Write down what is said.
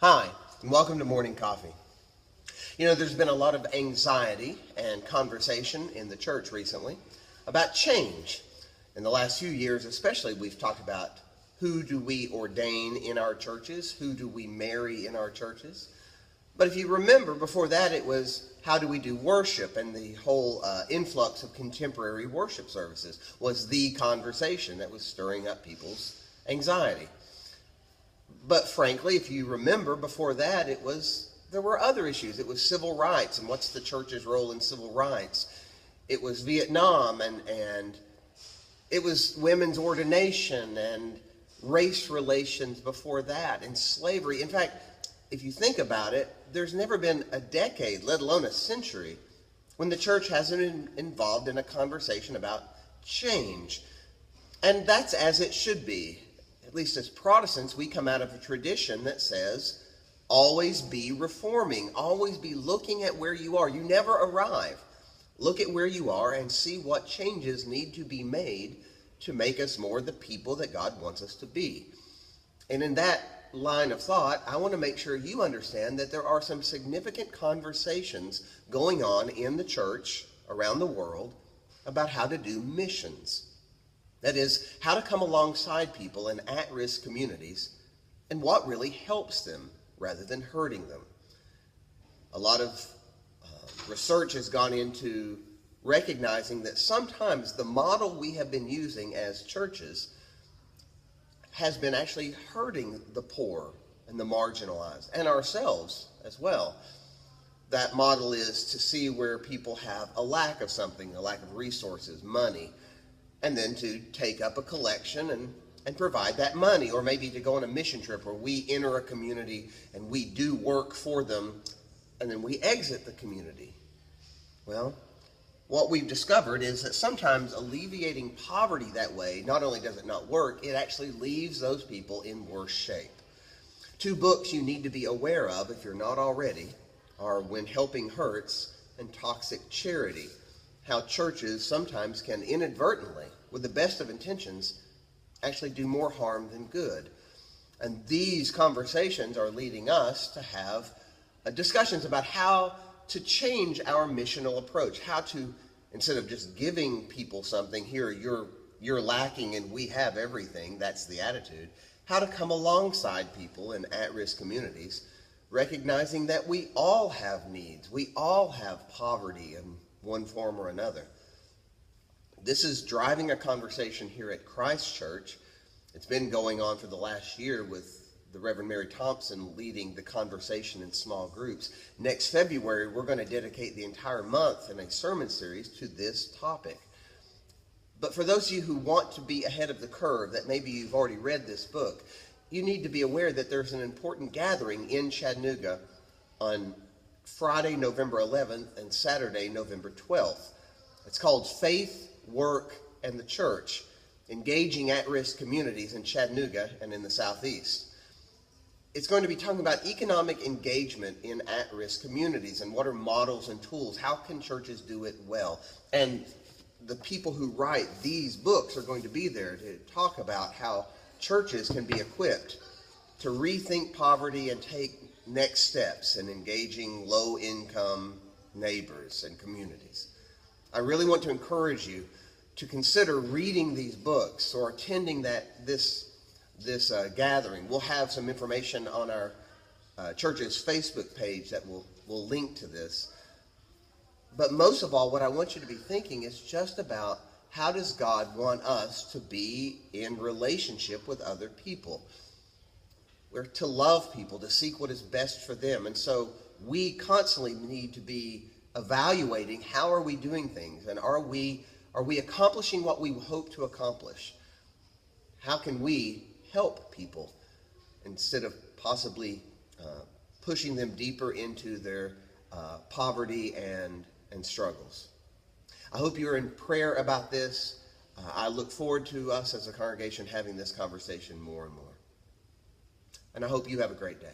Hi, and welcome to Morning Coffee. There's been a lot of anxiety and conversation in the church recently about change. In the last few years especially, we've talked about who do we ordain in our churches, who do we marry in our churches. But if you remember, before that it was how do we do worship, and the whole influx of contemporary worship services was the conversation that was stirring up people's anxiety. But frankly, if you remember, before that, there were other issues. It was civil rights and what's the church's role in civil rights. It was Vietnam and it was women's ordination and race relations before that and slavery. In fact, if you think about it, there's never been a decade, let alone a century, when the church hasn't been involved in a conversation about change. And that's as it should be. At least as Protestants, we come out of a tradition that says, always be reforming, always be looking at where you are. You never arrive. Look at where you are and see what changes need to be made to make us more the people that God wants us to be. And in that line of thought, I want to make sure you understand that there are some significant conversations going on in the church around the world about how to do missions. That is, how to come alongside people in at-risk communities and what really helps them rather than hurting them. A lot of research has gone into recognizing that sometimes the model we have been using as churches has been actually hurting the poor and the marginalized and ourselves as well. That model is to see where people have a lack of something, a lack of resources, money, and then to take up a collection and provide that money, or maybe to go on a mission trip where we enter a community and we do work for them and then we exit the community. Well, what we've discovered is that sometimes alleviating poverty that way, not only does it not work, it actually leaves those people in worse shape. Two books you need to be aware of, if you're not already, are When Helping Hurts and Toxic Charity. How churches sometimes can inadvertently, with the best of intentions, actually do more harm than good. And these conversations are leading us to have discussions about how to change our missional approach, how to, instead of just giving people something, here you're lacking and we have everything, that's the attitude, how to come alongside people in at-risk communities, recognizing that we all have needs, we all have poverty in one form or another. This is driving a conversation here at Christ Church. It's been going on for the last year with the Reverend Mary Thompson leading the conversation in small groups. Next February, we're going to dedicate the entire month in a sermon series to this topic. But for those of you who want to be ahead of the curve, that maybe you've already read this book, you need to be aware that there's an important gathering in Chattanooga on Friday, November 11th and Saturday, November 12th. It's called Faith, Work, and the Church, Engaging At-Risk Communities in Chattanooga and in the Southeast. It's going to be talking about economic engagement in at-risk communities and what are models and tools. How can churches do it well? And the people who write these books are going to be there to talk about how churches can be equipped to rethink poverty and take next steps in engaging low-income neighbors and communities. I really want to encourage you to consider reading these books or attending this gathering. We'll have some information on our church's Facebook page that will link to this. But most of all, what I want you to be thinking is just about how does God want us to be in relationship with other people. We're to love people, to seek what is best for them. And so we constantly need to be evaluating how are we doing things, and are we accomplishing what we hope to accomplish? How can we help people instead of possibly pushing them deeper into their poverty and struggles? I hope you're in prayer about this. I look forward to us as a congregation having this conversation more and more. And I hope you have a great day.